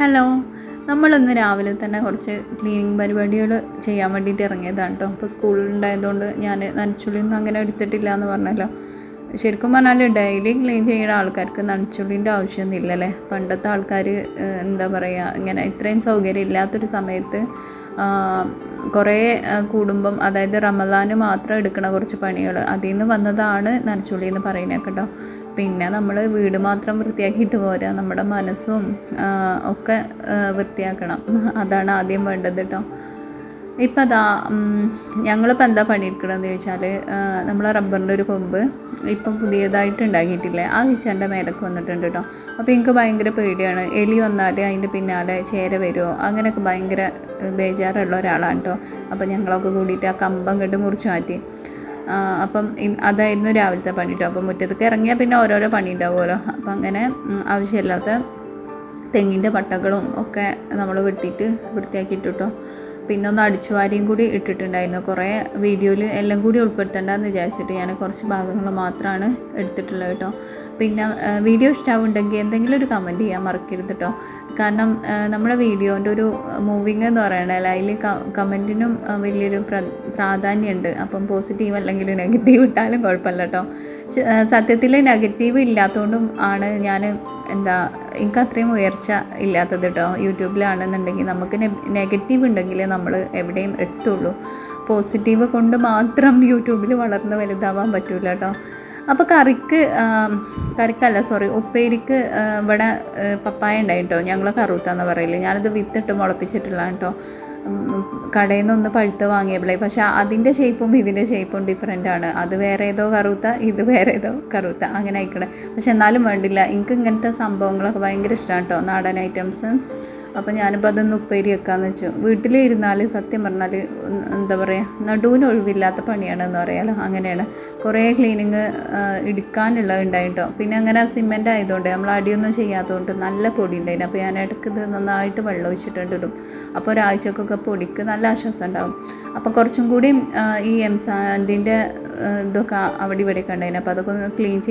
Hello, നമ്മളിന്ന് രാവിലെ തന്നെ കുറച്ച് ക്ലീനിങ് പരിപാടികൾ ചെയ്യാൻ വേണ്ടിയിട്ട് ഇറങ്ങിയതാണ് കേട്ടോ. അപ്പോൾ സ്കൂളുണ്ടായതുകൊണ്ട് ഞാൻ നനച്ചുള്ളിയൊന്നും അങ്ങനെ എടുത്തിട്ടില്ല എന്ന് പറഞ്ഞല്ലോ. ശരിക്കും പറഞ്ഞാൽ ഡെയിലി ക്ലീൻ ചെയ്യുന്ന ആൾക്കാർക്ക് നനച്ചുള്ളിൻ്റെ ആവശ്യമൊന്നുമില്ല അല്ലേ. പണ്ടത്തെ ആൾക്കാർ എന്താ പറയുക, ഇങ്ങനെ ഇത്രയും സൗകര്യം ഇല്ലാത്തൊരു സമയത്ത് കുറേ കുടുംബം, അതായത് റമദാന് മാത്രം എടുക്കുന്ന കുറച്ച് പണികൾ അതിൽ നിന്ന് വന്നതാണ് നനച്ചുള്ളി എന്ന് പറയുന്നത് കേട്ടോ. പിന്നെ നമ്മൾ വീട് മാത്രം വൃത്തിയാക്കിയിട്ട് പോരാ, നമ്മുടെ മനസ്സും ഒക്കെ വൃത്തിയാക്കണം. അതാണ് ആദ്യം വേണ്ടത് കേട്ടോ. ഇപ്പം അതാ ഞങ്ങളിപ്പോൾ എന്താ പണിയെടുക്കണമെന്ന് ചോദിച്ചാൽ, നമ്മളെ റബ്ബറിൻ്റെ ഒരു കൊമ്പ് ഇപ്പം പുതിയതായിട്ട് ഉണ്ടാക്കിയിട്ടില്ലേ, ആ കിച്ചൻ്റെ മേലൊക്കെ വന്നിട്ടുണ്ട് കേട്ടോ. അപ്പോൾ എനിക്ക് ഭയങ്കര പേടിയാണ്, എലി വന്നാൽ അതിൻ്റെ പിന്നാലെ ചേര വരുമോ അങ്ങനെയൊക്കെ ഭയങ്കര ബേജാറുള്ള ഒരാളാണ് കേട്ടോ. അപ്പോൾ ഞങ്ങളൊക്കെ കൂടിയിട്ട് ആ കമ്പം കണ്ട് മുറിച്ച് മാറ്റി. അപ്പം അതായിരുന്നു രാവിലത്തെ പണി കേട്ടോ. അപ്പം മുറ്റത്തേക്ക് ഇറങ്ങിയാൽ പിന്നെ ഓരോരോ പണി ഉണ്ടാവുമല്ലോ. അപ്പം അങ്ങനെ ആവശ്യമില്ലാത്ത തെങ്ങിൻ്റെ പട്ടകളും ഒക്കെ നമ്മൾ വെട്ടിയിട്ട് വൃത്തിയാക്കിയിട്ട് കേട്ടോ. പിന്നെ ഒന്ന് അടിച്ചുവാരിയും കൂടി ഇട്ടിട്ടുണ്ടായിരുന്നു. കുറേ വീഡിയോയിൽ എല്ലാം കൂടി ഉൾപ്പെടുത്തേണ്ടെന്ന് വിചാരിച്ചിട്ട് ഞാൻ കുറച്ച് ഭാഗങ്ങൾ മാത്രമാണ് എടുത്തിട്ടുള്ളത് കേട്ടോ. പിന്നെ വീഡിയോ ഇഷ്ടമാവുണ്ടെങ്കിൽ എന്തെങ്കിലും ഒരു കമൻറ്റ് ചെയ്യാൻ മറക്കരുത് കേട്ടോ. കാരണം നമ്മുടെ വീഡിയോൻ്റെ ഒരു മൂവിങ് എന്ന് പറയണത് അതിൽ കമൻറ്റിനും വലിയൊരു പ്രാധാന്യമുണ്ട്. അപ്പം പോസിറ്റീവ് അല്ലെങ്കിൽ നെഗറ്റീവ് ഇട്ടാലും കുഴപ്പമില്ല കേട്ടോ. സത്യത്തിൽ നെഗറ്റീവ് ഇല്ലാത്തതുകൊണ്ടും ആണ് ഞാൻ എനിക്ക് അത്രയും ഉയർച്ച ഇല്ലാത്തത് കേട്ടോ. യൂട്യൂബിലാണെന്നുണ്ടെങ്കിൽ നമുക്ക് നെഗറ്റീവ് ഉണ്ടെങ്കിൽ നമ്മൾ എവിടെയും എത്തുള്ളൂ. പോസിറ്റീവ് കൊണ്ട് മാത്രം യൂട്യൂബിൽ വളർന്ന് വലുതാവാൻ പറ്റില്ല കേട്ടോ. അപ്പോൾ ഉപ്പേരിക്ക് ഇവിടെ പപ്പായ ഉണ്ടായി കേട്ടോ. ഞങ്ങൾ കറുത്താന്ന് പറയില്ലേ, ഞാനത് വിത്തിട്ട് മുളപ്പിച്ചിട്ടുള്ള കേട്ടോ. കടയിൽ നിന്നൊന്ന് പഴുത്ത് വാങ്ങിയപ്പോഴേ, പക്ഷേ അതിൻ്റെ ഷേപ്പും ഇതിൻ്റെ ഷേപ്പും ഡിഫറെൻ്റ് ആണ്. അത് വേറെ ഏതോ കറുത്ത, ഇത് വേറെ ഏതോ കറുത്ത, അങ്ങനെ ആയിക്കണേ. പക്ഷെ എന്നാലും വേണ്ടില്ല, എനിക്ക് ഇങ്ങനത്തെ സംഭവങ്ങളൊക്കെ ഭയങ്കര ഇഷ്ടമാണ് കേട്ടോ, നാടൻ ഐറ്റംസ്. അപ്പോൾ ഞാനിപ്പോൾ അതൊന്ന് ഉപ്പേരി വെക്കാമെന്ന് വെച്ചു. വീട്ടിലിരുന്നാൽ സത്യം പറഞ്ഞാൽ എന്താ പറയുക, നടുവിന് ഒഴിവില്ലാത്ത പണിയാണെന്ന് പറയാമല്ലോ. അങ്ങനെയാണ്. കുറേ ക്ലീനിങ് എടുക്കാനുള്ളത് ഉണ്ടായിട്ടോ. പിന്നെ അങ്ങനെ സിമെൻ്റ് ആയതുകൊണ്ട് നമ്മൾ അടിയൊന്നും ചെയ്യാത്തതുകൊണ്ട് നല്ല പൊടി ഉണ്ടായിരുന്നു. അപ്പോൾ ഞാൻ ഇടയ്ക്ക് ഇത് നന്നായിട്ട് വെള്ളം ഒഴിച്ചിട്ടിടും. അപ്പോൾ ഒരാഴ്ചക്കൊക്കെ പൊടിക്ക് നല്ല ആശ്വാസം ഉണ്ടാവും. അപ്പോൾ കുറച്ചും കൂടി ഈ എംസാൻഡിൻ്റെ ഇതൊക്കെ അവിടെ ഇവിടെയൊക്കെ ഉണ്ടായിരുന്നു. അപ്പോൾ അതൊക്കെ ഒന്ന് ക്ലീൻ ചെയ്ത്